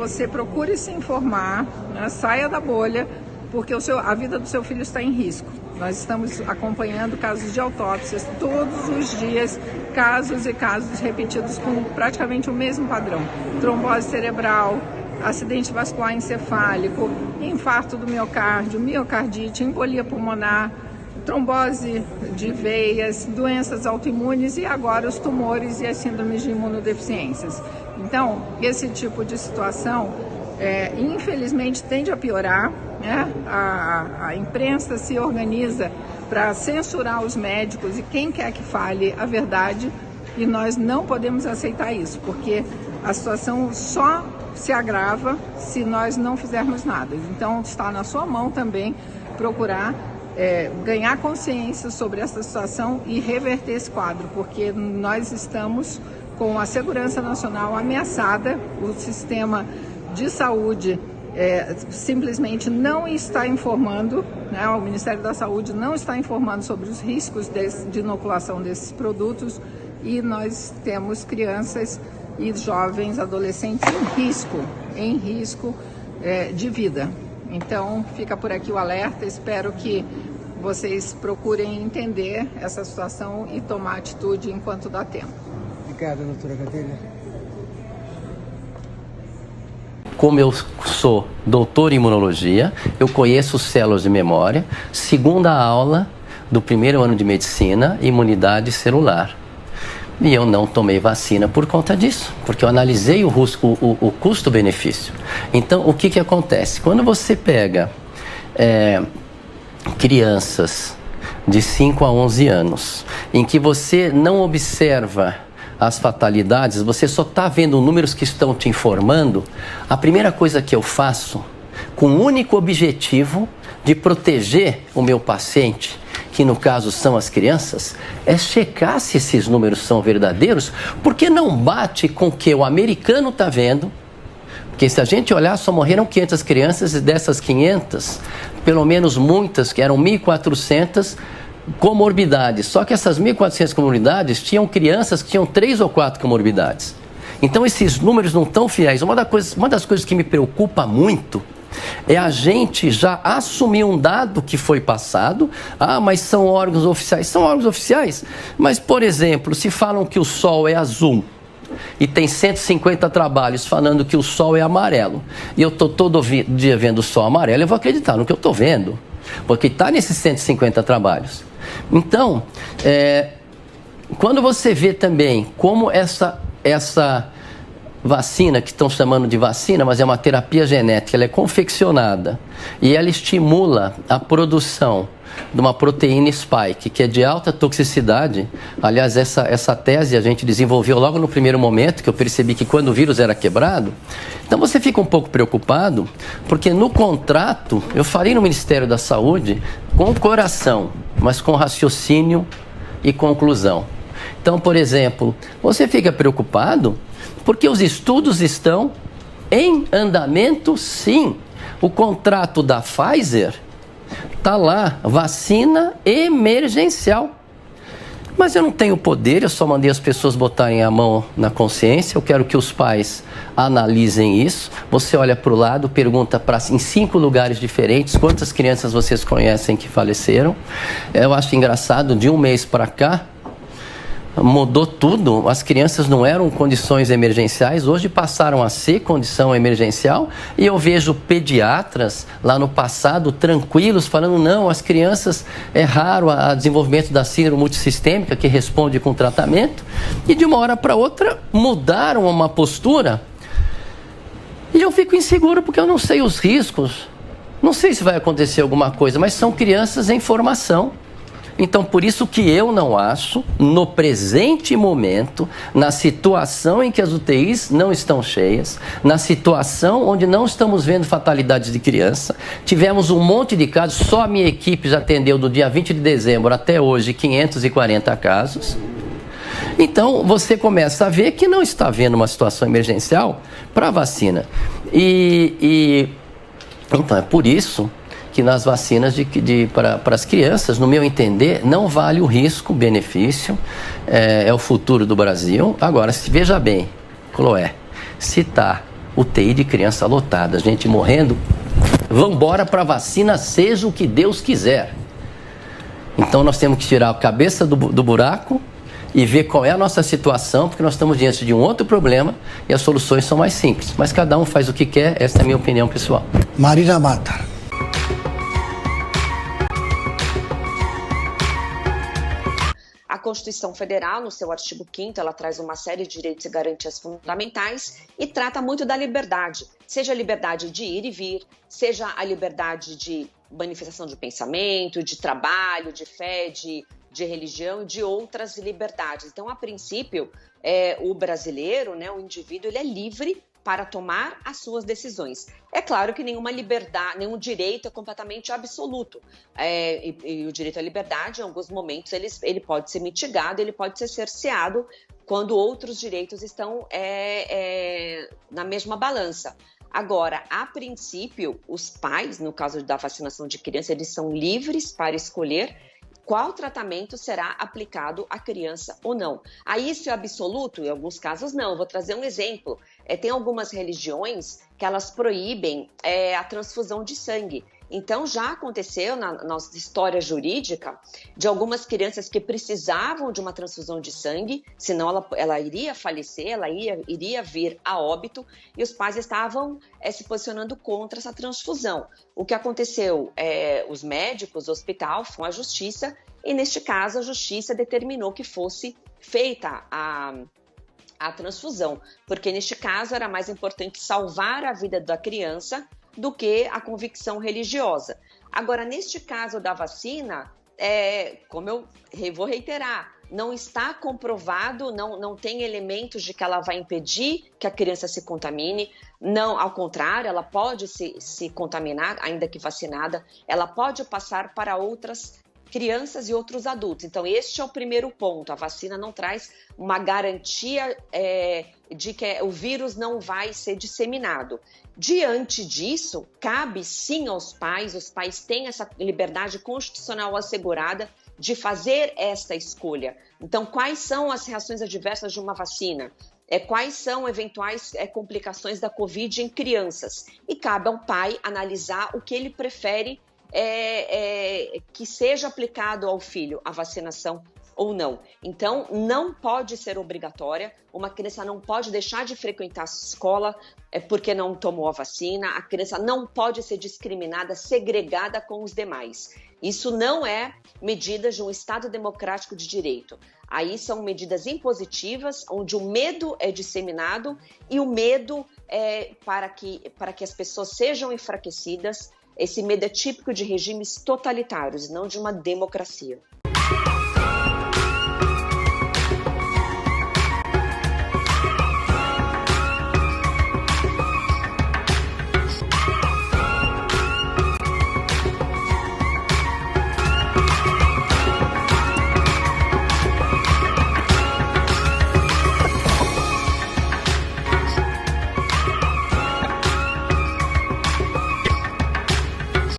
você procure se informar, né? Saia da bolha, porque a vida do seu filho está em risco. Nós estamos acompanhando casos de autópsias todos os dias, casos e casos repetidos com praticamente o mesmo padrão. Trombose cerebral, acidente vascular encefálico, infarto do miocárdio, miocardite, embolia pulmonar, trombose de veias, doenças autoimunes e agora os tumores e as síndromes de imunodeficiências. Então, esse tipo de situação, infelizmente, tende a piorar, né? A imprensa se organiza para censurar os médicos e quem quer que fale a verdade, e nós não podemos aceitar isso, porque a situação só se agrava se nós não fizermos nada. Então, está na sua mão também procurar ganhar consciência sobre essa situação e reverter esse quadro, porque nós estamos com a segurança nacional ameaçada, o sistema de saúde simplesmente não está informando, né? O Ministério da Saúde não está informando sobre os riscos de inoculação desses produtos, e nós temos crianças e jovens, adolescentes em risco de vida. Então, fica por aqui o alerta. Espero que vocês procurem entender essa situação e tomar atitude enquanto dá tempo. Obrigada, doutora Caterina. Como eu sou doutor em imunologia, eu conheço células de memória, segunda aula do primeiro ano de medicina, imunidade celular. E eu não tomei vacina por conta disso, porque eu analisei o custo-benefício. Então, o que acontece? Quando você pega crianças de 5 a 11 anos, em que você não observa as fatalidades, você só está vendo números que estão te informando, a primeira coisa que eu faço, com o único objetivo de proteger o meu paciente, que no caso são as crianças, é checar se esses números são verdadeiros, porque não bate com o que o americano está vendo. Porque se a gente olhar, só morreram 500 crianças, e dessas 500, pelo menos muitas, que eram 1.400 comorbidades. Só que essas 1.400 comorbidades tinham crianças que tinham 3 ou 4 comorbidades. Então esses números não estão fiéis. Uma das coisas que me preocupa muito é a gente já assumir um dado que foi passado. Mas são órgãos oficiais. São órgãos oficiais. Mas, por exemplo, se falam que o Sol é azul e tem 150 trabalhos falando que o Sol é amarelo, e eu estou todo dia vendo o Sol amarelo, eu vou acreditar no que eu estou vendo, porque está nesses 150 trabalhos. Então, quando você vê também como essa vacina, que estão chamando de vacina, mas é uma terapia genética, ela é confeccionada e ela estimula a produção de uma proteína spike, que é de alta toxicidade. Aliás, essa tese a gente desenvolveu logo no primeiro momento, que eu percebi que quando o vírus era quebrado. Então você fica um pouco preocupado, porque no contrato, eu falei no Ministério da Saúde, com o coração, mas com raciocínio e conclusão. Então, por exemplo, você fica preocupado porque os estudos estão em andamento, sim. O contrato da Pfizer está lá, vacina emergencial. Mas eu não tenho poder, eu só mandei as pessoas botarem a mão na consciência. Eu quero que os pais analisem isso. Você olha para o lado, pergunta em 5 lugares diferentes quantas crianças vocês conhecem que faleceram. Eu acho engraçado, de um mês para cá, mudou tudo. As crianças não eram condições emergenciais, hoje passaram a ser condição emergencial, e eu vejo pediatras lá no passado tranquilos falando: não, as crianças, é raro o desenvolvimento da síndrome multissistêmica, que responde com tratamento, e de uma hora para outra mudaram uma postura, e eu fico inseguro porque eu não sei os riscos, não sei se vai acontecer alguma coisa, mas são crianças em formação. Então, por isso que eu não acho, no presente momento, na situação em que as UTIs não estão cheias, na situação onde não estamos vendo fatalidades de criança, tivemos um monte de casos, só a minha equipe já atendeu do dia 20 de dezembro até hoje 540 casos. Então, você começa a ver que não está havendo uma situação emergencial para a vacina. Então, é por isso que nas vacinas para as crianças, no meu entender, não vale o risco-benefício, é o futuro do Brasil. Agora, veja bem, Chloé, se está UTI de criança lotada, gente morrendo. Vamos embora para a vacina, seja o que Deus quiser. Então nós temos que tirar a cabeça do buraco e ver qual é a nossa situação, porque nós estamos diante de um outro problema e as soluções são mais simples. Mas cada um faz o que quer, essa é a minha opinião pessoal. Marina Mata. A Constituição Federal, no seu artigo 5º, ela traz uma série de direitos e garantias fundamentais e trata muito da liberdade, seja a liberdade de ir e vir, seja a liberdade de manifestação de pensamento, de trabalho, de fé, de religião e de outras liberdades. Então, a princípio, o brasileiro, né, o indivíduo, ele é livre para tomar as suas decisões. É claro que nenhuma liberdade, nenhum direito é completamente absoluto. E o direito à liberdade, em alguns momentos, ele pode ser mitigado, ele pode ser cerceado quando outros direitos estão na mesma balança. Agora, a princípio, os pais, no caso da vacinação de criança, eles são livres para escolher qual tratamento será aplicado à criança ou não. Aí isso é absoluto? Em alguns casos não. Eu vou trazer um exemplo. Tem algumas religiões que elas proíbem a transfusão de sangue. Então já aconteceu na nossa história jurídica de algumas crianças que precisavam de uma transfusão de sangue, senão ela iria falecer, ela iria vir a óbito, e os pais estavam se posicionando contra essa transfusão. O que aconteceu? Os médicos, o hospital, foram à justiça, e neste caso a justiça determinou que fosse feita a transfusão, porque neste caso era mais importante salvar a vida da criança do que a convicção religiosa. Agora, neste caso da vacina, como eu vou reiterar, não está comprovado, não tem elementos de que ela vai impedir que a criança se contamine. Não, ao contrário, ela pode se contaminar, ainda que vacinada, ela pode passar para outras crianças e outros adultos. Então, este é o primeiro ponto. A vacina não traz uma garantia de que o vírus não vai ser disseminado. Diante disso, cabe sim aos pais, os pais têm essa liberdade constitucional assegurada de fazer esta escolha. Então, quais são as reações adversas de uma vacina? Quais são eventuais complicações da Covid em crianças? E cabe ao pai analisar o que ele prefere que seja aplicado ao filho, a vacinação ou não. Então, não pode ser obrigatória, uma criança não pode deixar de frequentar a escola porque não tomou a vacina, a criança não pode ser discriminada, segregada com os demais. Isso não é medidas de um Estado democrático de direito. Aí são medidas impositivas, onde o medo é disseminado e o medo para que as pessoas sejam enfraquecidas. Esse medo é típico de regimes totalitários, não de uma democracia.